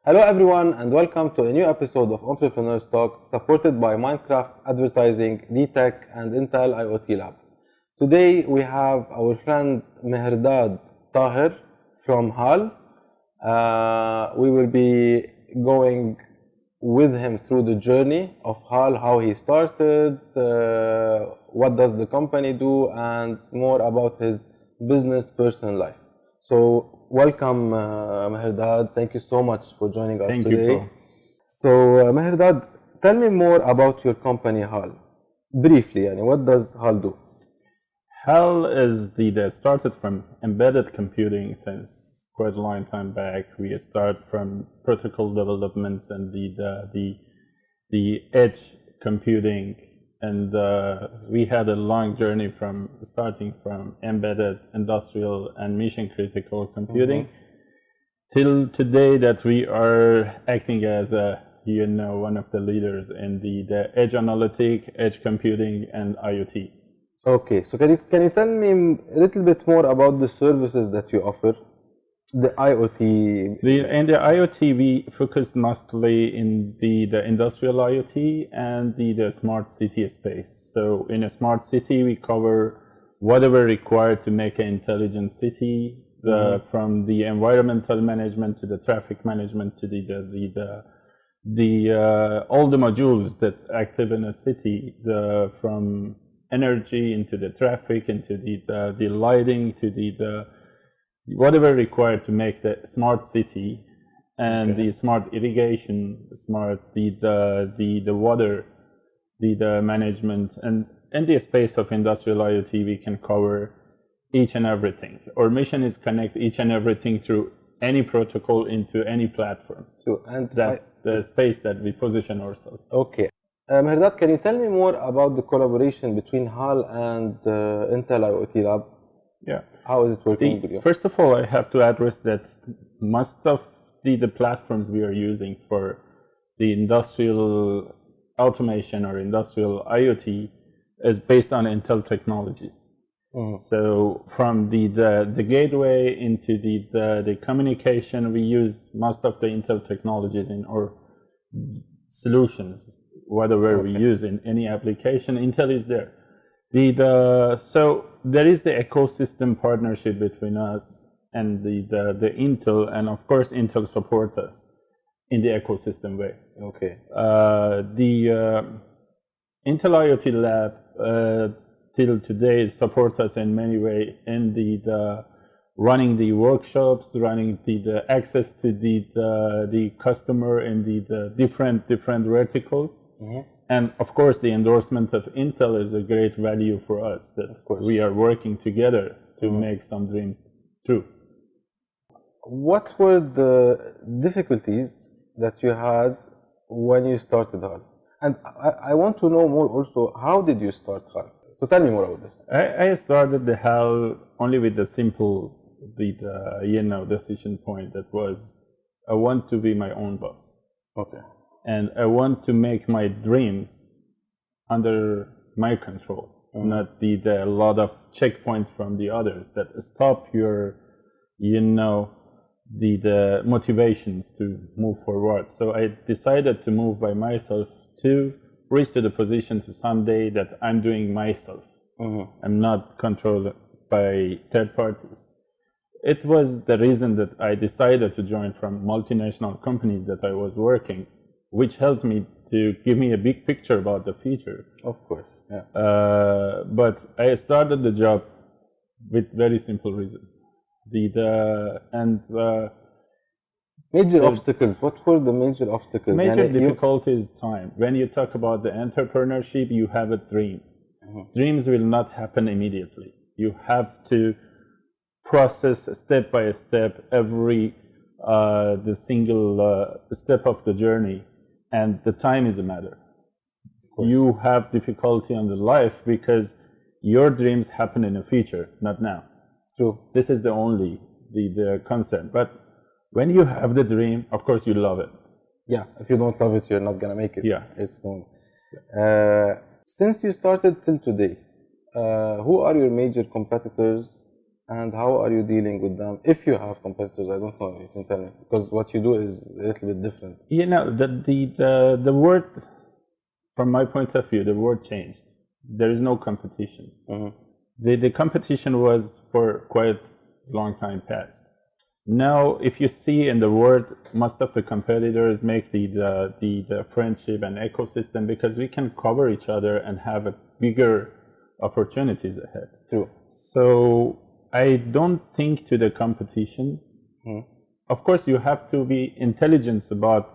Hello everyone and welcome to a new episode of Entrepreneurs Talk supported by Minecraft Advertising, DTech and Intel IoT Lab. Today we have our friend Mehrdad Tahir from HAL. We will be going with him through the journey of HAL, how he started, what does the company do, and more about his business personal life. So welcome Mehrdad, thank you so much for joining us today. Thank you. So Mehrdad, tell me more about your company HAL. Briefly, what does HAL do? HAL is started from embedded computing since quite a long time back. We start from protocol developments and the edge computing, and we had a long journey from starting from embedded, industrial, and mission critical computing till today that we are acting as one of the leaders in the edge analytic, edge computing, and IoT. Okay, so can you tell me a little bit more about the services that you offer? The IoT. In the IoT, we focus mostly in the industrial IoT and the smart city space. So in a smart city, we cover whatever required to make an intelligent city, from the environmental management to the traffic management to all the modules that active in a city, from energy into the traffic, into the lighting, to the whatever required to make the smart city, and the smart irrigation, smart the water, the management, and in the space of industrial IoT, we can cover each and everything. Our mission is connect each and everything through any protocol into any platform. So, and that's the space that we position ourselves. Okay. Mehrdad, can you tell me more about the collaboration between HAL and Intel IoT Lab? Yeah. How is it working with you? First of all, I have to address that most of the platforms we are using for the industrial automation or industrial IoT is based on Intel technologies. So from the gateway into the communication, we use most of the Intel technologies in our solutions. Whatever we use in any application, Intel is there. So there is the ecosystem partnership between us and the Intel, and of course Intel supports us in the ecosystem way. Okay. The Intel IoT Lab till today supports us in many ways in the running the workshops, running the access to the customer in the different verticals. And of course, the endorsement of Intel is a great value for us, that we are working together to make some dreams true. What were the difficulties that you had when you started HAL? And I want to know more also, how did you start HAL? So tell me more about this. I started the HAL only with the simple, decision point that was, I want to be my own boss. Okay. And I want to make my dreams under my control, not the lot of checkpoints from the others that stop your, the motivations to move forward. So I decided to move by myself to reach to the position to someday that I'm doing myself. I'm not controlled by third parties. It was the reason that I decided to join from multinational companies that I was working, which helped me to give me a big picture about the future. Of course, yeah. But I started the job with very simple reason. Major obstacles. What were the major obstacles? Major difficulty is time. When you talk about the entrepreneurship, you have a dream. Dreams will not happen immediately. You have to process step by step every the single step of the journey, and the time is a matter. You have difficulty on the life because your dreams happen in the future, not now. True. This is the only the concern. But when you have the dream, of course you love it. Yeah, if you don't love it, you're not gonna make it. Yeah, it's known. Since you started till today, who are your major competitors And how are you dealing with them? If you have competitors, I don't know, you can tell me. Because what you do is a little bit different. You know, the word, from my point of view, the word changed. There is no competition. The competition was for quite a long time past. Now, if you see in the world, most of the competitors make the friendship and ecosystem because we can cover each other and have a bigger opportunities ahead. True. So I don't think to the competition. Of course, you have to be intelligent about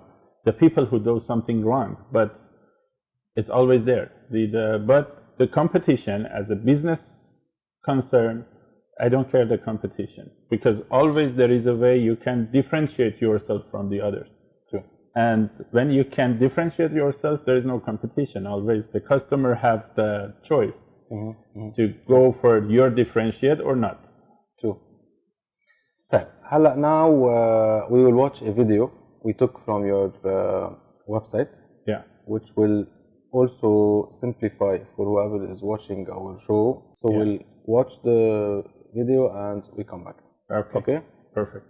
the people who do something wrong, but it's always there. But the competition as a business concern, I don't care the competition, because always there is a way you can differentiate yourself from the others. True. And when you can differentiate yourself, there is no competition. Always the customer have the choice to go for your differentiate or not. True. طيب هلا now we will watch a video we took from your website. Yeah. Which will also simplify for whoever is watching our show. So we'll watch the video and we come back. Okay? Perfect.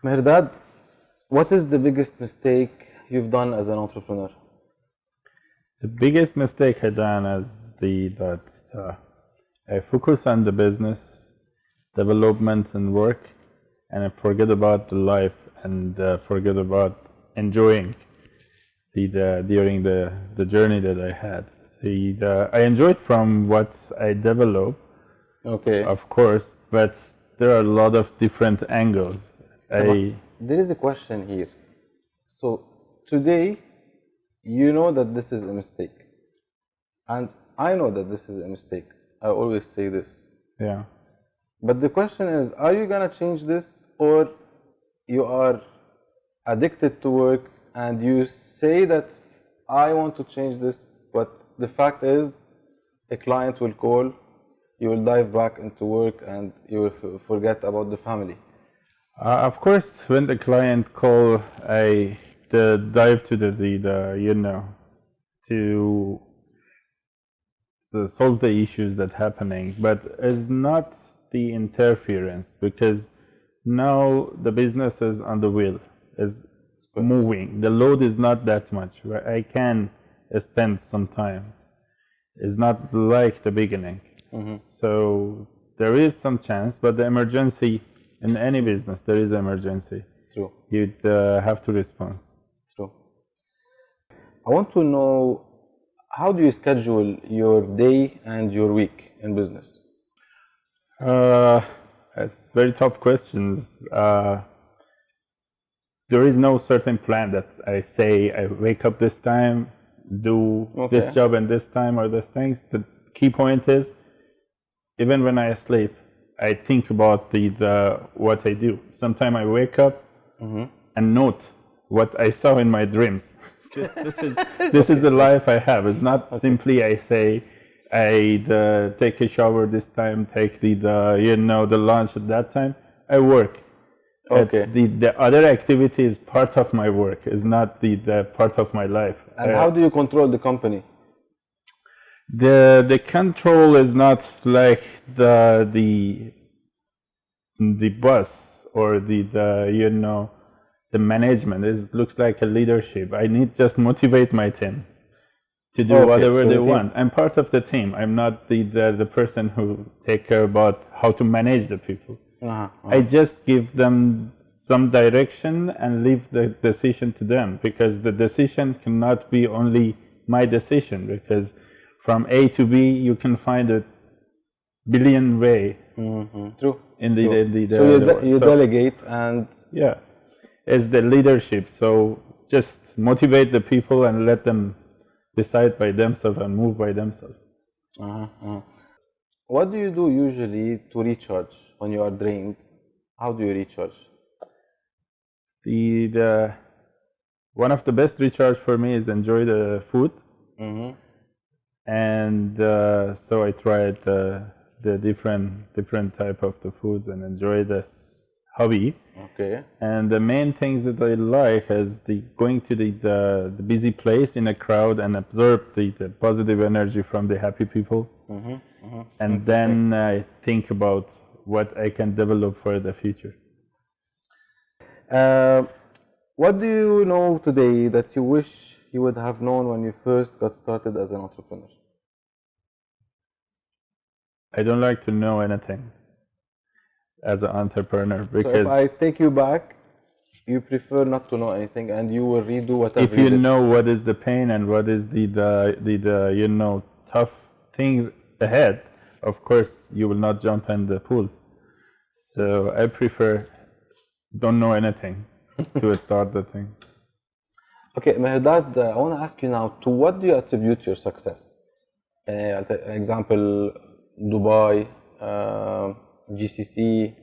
Mehrdad, what is the biggest mistake you've done as an entrepreneur? The biggest mistake I done is that I focus on the business development and work, and I forget about the life and forget about enjoying during the journey that I had. I enjoyed from what I developed, Okay. of course, but there are a lot of different angles. There is a question here. So today, you know that this is a mistake, and I know that this is a mistake. I always say this. Yeah. But the question is, are you gonna change this, or you are addicted to work and you say that I want to change this, but the fact is a client will call, you will dive back into work and you will forget about the family. Of course, when the client call, I dive to to solve the issues that happening, but it's not the interference, because now the business is on the wheel, is moving. The load is not that much, where I can spend some time. It's not like the beginning. So there is some chance, but the emergency in any business, there is emergency. True. You'd have to respond. True. I want to know, how do you schedule your day and your week in business? That's very tough questions. There is no certain plan that I say I wake up this time, do this job and this time or these things. The key point is, even when I sleep, I think about what I do. Sometimes I wake up and note what I saw in my dreams. This is the life I have. It's not simply I say I take a shower this time, take the lunch at that time. I work. It's the other activity is part of my work. Is not the part of my life. And how do you control the company? The control is not like the boss or the management. It looks like a leadership. I need just motivate my team to do whatever they want. I'm part of the team. I'm not the person who take care about how to manage the people. I just give them some direction and leave the decision to them, because the decision cannot be only my decision, because from A to B you can find a billion way. True. So you delegate and as the leadership. So just motivate the people and let them decide by themselves and move by themselves. What do you do usually to recharge when you are drained? How do you recharge? One of the best recharge for me is enjoy the food. And so I tried the different type of the foods and enjoy this hobby. And the main things that I like is going to the busy place in a crowd and absorb the positive energy from the happy people. And then I think about what I can develop for the future. What do you know today that you wish you would have known when you first got started as an entrepreneur? I don't like to know anything as an entrepreneur, because so if I take you back, you prefer not to know anything and you will redo whatever if you know what is the pain and what is the tough things ahead, of course you will not jump in the pool. So I prefer don't know anything to start the thing. Okay, Mehrdad, I want to ask you now, to what do you attribute your success? Example, Dubai, GCC,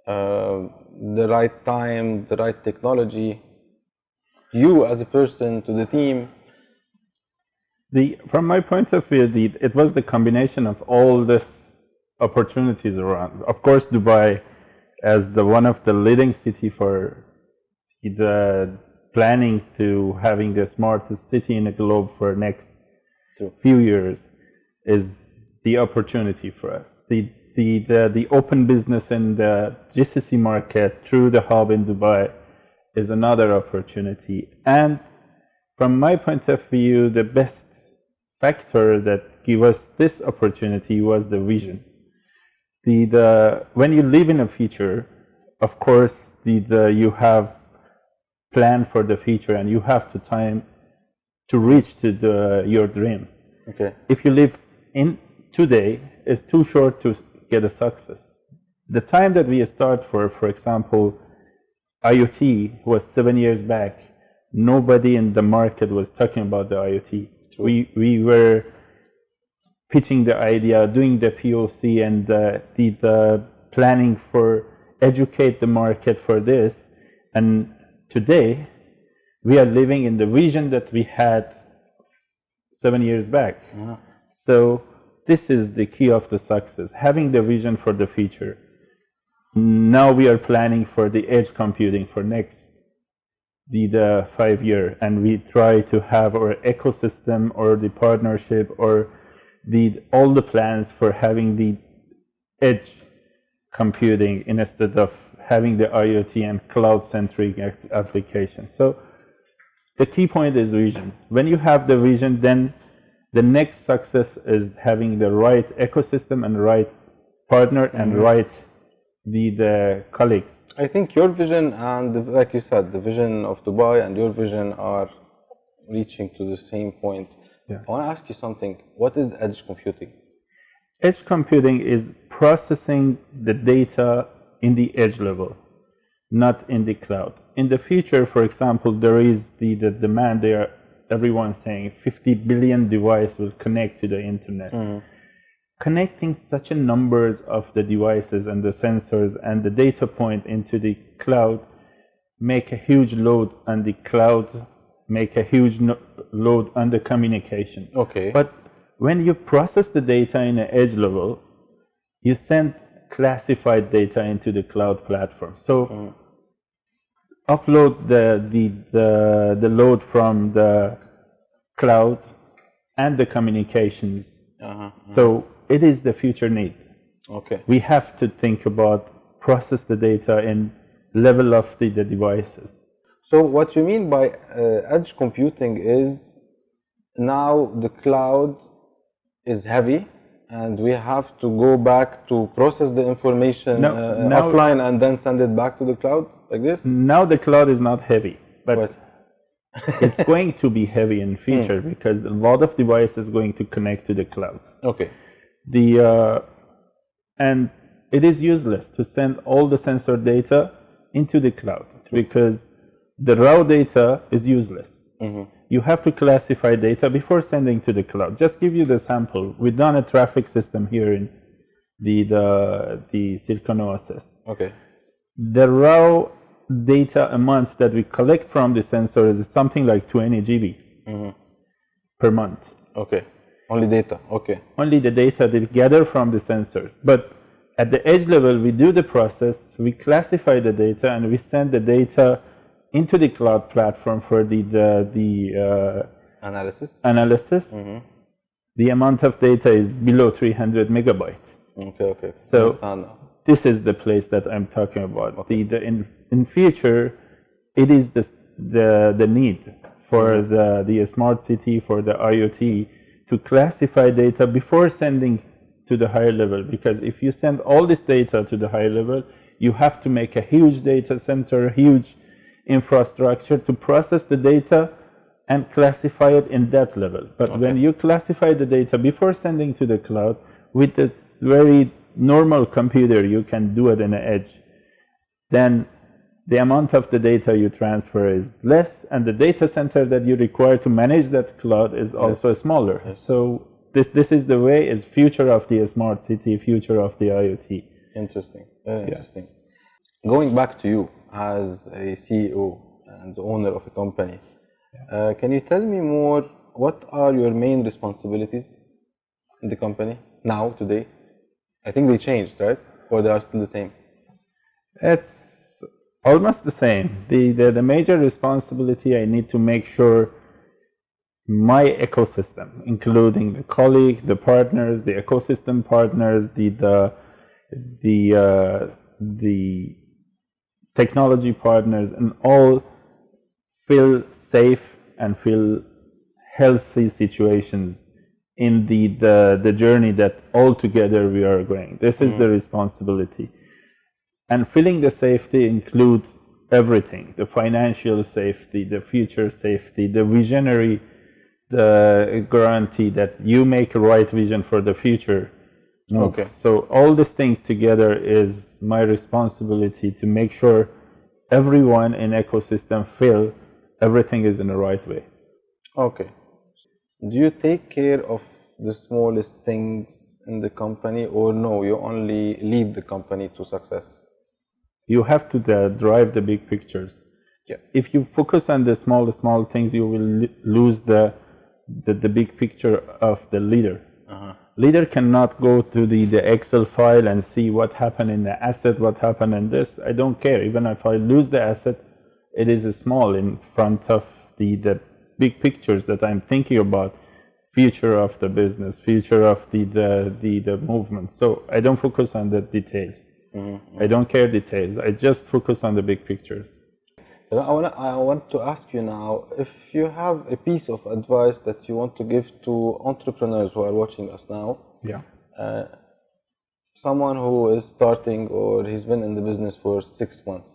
the right time, the right technology, you as a person to the team. From my point of view, it was the combination of all these opportunities around. Of course, Dubai as one of the leading city for the planning to having the smartest city in the globe for next few years is the opportunity for us. The open business in the GCC market through the hub in Dubai is another opportunity. And from my point of view, the best factor that gave us this opportunity was the vision. When you live in a future, of course, you have plan for the future and you have the time to reach to your dreams. If you live in today, it's too short to get a success. The time that we start for example, IoT was 7 years back. Nobody in the market was talking about the IoT. We were pitching the idea, doing the POC and the planning for educate the market for this. And today, we are living in the vision that we had 7 years back. So this is the key of the success, having the vision for the future. Now we are planning for the edge computing for next the 5 year, and we try to have our ecosystem or the partnership or all the plans for having the edge computing instead of having the IoT and cloud-centric applications. So the key point is vision. When you have the vision, then the next success is having the right ecosystem and right partner and right the colleagues. I think your vision and, like you said, the vision of Dubai and your vision are reaching to the same point. Yeah. I want to ask you something. What is edge computing? Edge computing is processing the data in the edge level, not in the cloud. In the future, for example, there is the demand there. Everyone's saying 50 billion devices will connect to the internet. Connecting such a numbers of the devices and the sensors and the data point into the cloud make a huge load on the cloud, make a huge load on the communication. Okay. But when you process the data in an edge level, you send classified data into the cloud platform. So offload the load from the cloud and the communications. So it is the future need. Okay. We have to think about process the data in level of the devices. So what you mean by edge computing is now the cloud is heavy and we have to go back to process the information offline and then send it back to the cloud like this? Now the cloud is not heavy, but it's going to be heavy in future because a lot of devices going to connect to the cloud. Okay. And it is useless to send all the sensor data into the cloud because the raw data is useless. You have to classify data before sending to the cloud. Just give you the sample. We've done a traffic system here in the Silicon Oasis. Okay. The raw data amounts that we collect from the sensors is something like 20 GB per month. Okay. Only data. Okay. Only the data that we gather from the sensors. But at the edge level, we do the process, we classify the data, and we send the data into the cloud platform for the analysis. The amount of data is below 300 megabytes. Okay. So this is the place that I'm talking about. Okay. In future, it is the need for the smart city, for the IoT, to classify data before sending to the higher level. Because if you send all this data to the higher level, you have to make a huge data center, huge infrastructure to process the data and classify it in that level. But when you classify the data before sending to the cloud, with a very normal computer, you can do it in the edge. Then the amount of the data you transfer is less, and the data center that you require to manage that cloud is also smaller. So this is the way, is future of the smart city, future of the IoT. Interesting, very interesting. Going back to you as a CEO and owner of a company, can you tell me more, what are your main responsibilities in the company now, today? I think they changed, right? Or they are still the same? It's almost the same. The major responsibility, I need to make sure my ecosystem, including the colleague, the partners, the ecosystem partners, the technology partners, and all feel safe and feel healthy situations in the journey that all together we are going. This is the responsibility. And feeling the safety includes everything: the financial safety, the future safety, the visionary, the guarantee that you make a right vision for the future. Okay. So all these things together is my responsibility to make sure everyone in ecosystem feel everything is in the right way. Okay. Do you take care of the smallest things in the company, or no, you only lead the company to success? You have to drive the big pictures. Yeah. If you focus on the small things, you will lose the big picture of the leader. Leader cannot go to the Excel file and see what happened in the asset, what happened in this. I don't care. Even if I lose the asset, it is small in front of the big pictures that I'm thinking about, future of the business, future of the movement. So I don't focus on the details. I don't care details. I just focus on the big pictures. I want to ask you now, if you have a piece of advice that you want to give to entrepreneurs who are watching us now, someone who is starting or he's been in the business for 6 months,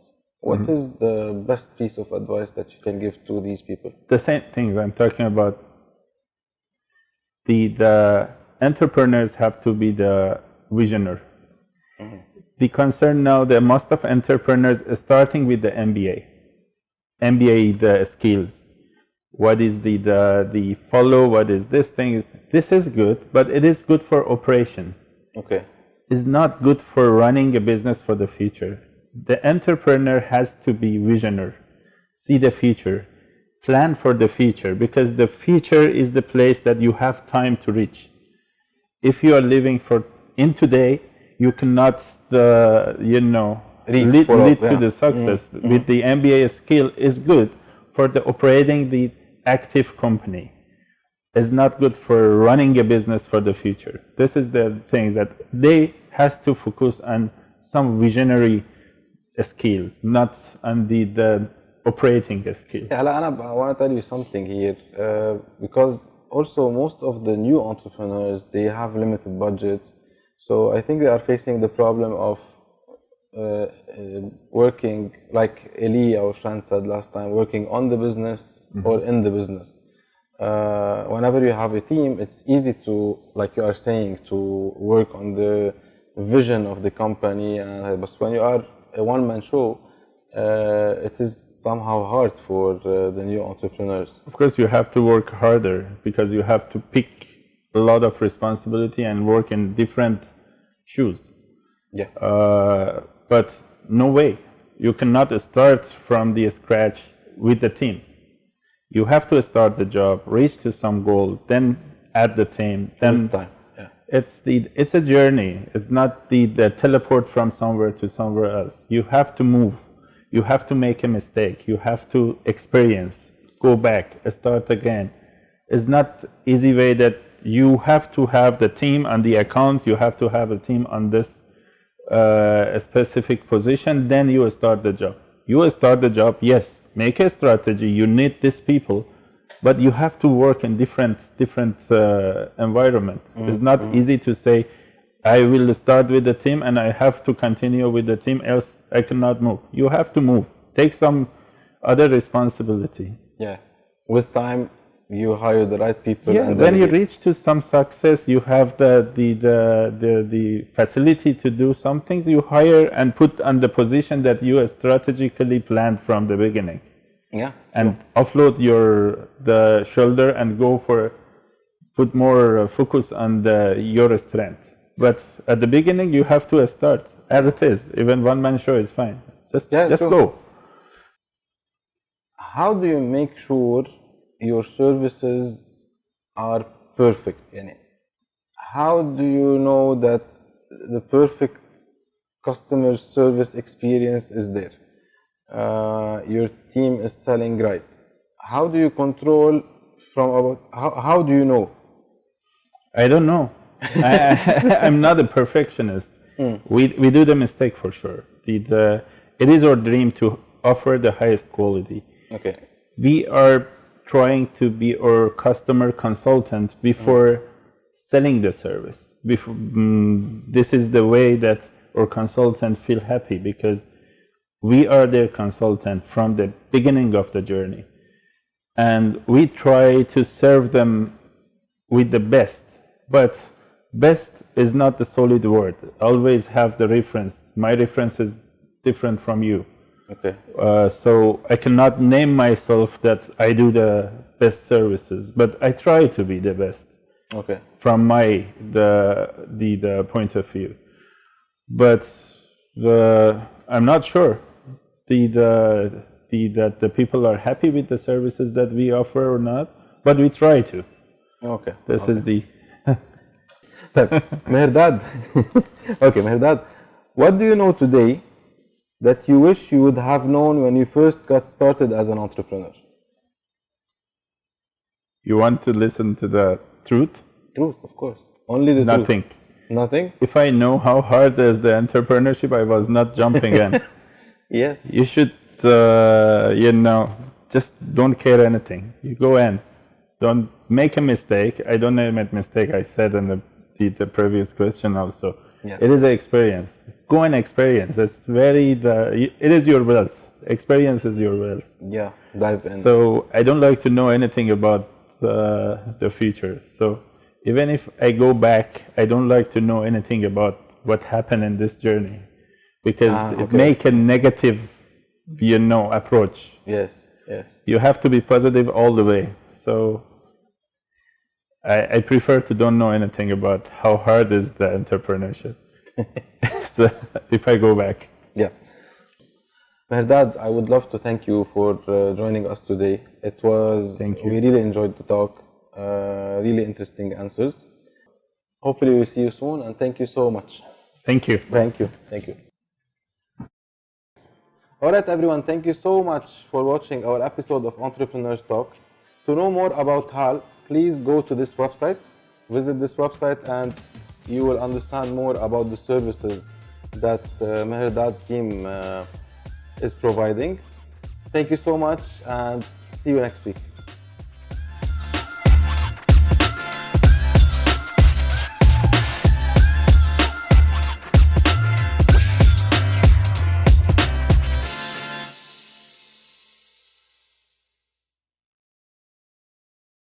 what is the best piece of advice that you can give to these people? The same things I'm talking about. The entrepreneurs have to be the visionary. The concern now that most of entrepreneurs are starting with the MBA, the skills. What is the follow? What is this thing? This is good, but it is good for operation. Okay. It's not good for running a business for the future. The entrepreneur has to be visionary, see the future, plan for the future, because the future is the place that you have time to reach. If you are living in today, you cannot, lead to the success. With the MBA skill is good for the operating the active company. It's not good for running a business for the future. This is the thing that they has to focus on some visionary skills, not on the operating skill. Yeah, I want to tell you something here, because also most of the new entrepreneurs, they have limited budgets. So I think they are facing the problem of working, like Eli, our friend said last time, working on the business or in the business. Whenever you have a team, it's easy to, like you are saying, to work on the vision of the company. But when you are a one-man show, it is somehow hard for the new entrepreneurs. Of course, you have to work harder because you have to pick a lot of responsibility and work in different shoes. Yeah. But no way. You cannot start from the scratch with the team. You have to start the job, reach to some goal, then add the team. Then time. Yeah. It's a journey. It's not the teleport from somewhere to somewhere else. You have to move. You have to make a mistake. You have to experience, go back, start again. It's not easy way that you have to have the team on the account. You have to have a team on this a specific position. Then you start the job. You start the job. Yes, make a strategy. You need these people, but you have to work in different environment. It's not easy to say, I will start with the team and I have to continue with the team, else I cannot move. You have to move. Take some other responsibility. Yeah. With time, you hire the right people. Yeah. And when you reach to some success, you have the facility to do some things. You hire and put on the position that you strategically planned from the beginning. Yeah. And offload the shoulder and go for put more focus on your strength. But at the beginning, you have to start as it is. Even one-man show is fine. Just go. How do you make sure your services are perfect? How do you know that the perfect customer service experience is there? Your team is selling right. How do you control how do you know? I don't know. I'm not a perfectionist. We do the mistake for sure. It is our dream to offer the highest quality. Okay. We are trying to be our customer consultant before selling the service. This is the way that our consultant feel happy, because we are their consultant from the beginning of the journey. And we try to serve them with the best. But best is not the solid word. Always have the reference. My reference is different from you. Okay. So I cannot name myself that I do the best services, but I try to be the best. Okay. From the point of view. But I'm not sure that the people are happy with the services that we offer or not, but we try to. Okay. This is the. Mehrdad. Okay, Mehrdad, what do you know today that you wish you would have known when you first got started as an entrepreneur? You want to listen to the truth? Truth, of course. Only the Nothing. truth. Nothing? If I know how hard is the entrepreneurship, I was not jumping in. Yes. You should, just don't care anything. You go in. Don't make a mistake. I don't make mistake. I said in the previous question also. Yeah. It is an experience. Go and experience. It is your wills. Experience is your wills. Yeah, dive in. So I don't like to know anything about the future. So even if I go back, I don't like to know anything about what happened in this journey, because it make a negative, approach. Yes, yes. You have to be positive all the way. So I prefer to don't know anything about how hard is the entrepreneurship. So if I go back. Yeah. Mehrdad, I would love to thank you for joining us today. It was, Thank you. We really enjoyed the talk, really interesting answers. Hopefully we'll see you soon, and thank you so much. Thank you. Thank you. Thank you. All right, everyone, thank you so much for watching our episode of Entrepreneurs Talk. To know more about HAL, please go to this website, visit this website, and you will understand more about the services that Mehrdad's team is providing. Thank you so much, and see you next week.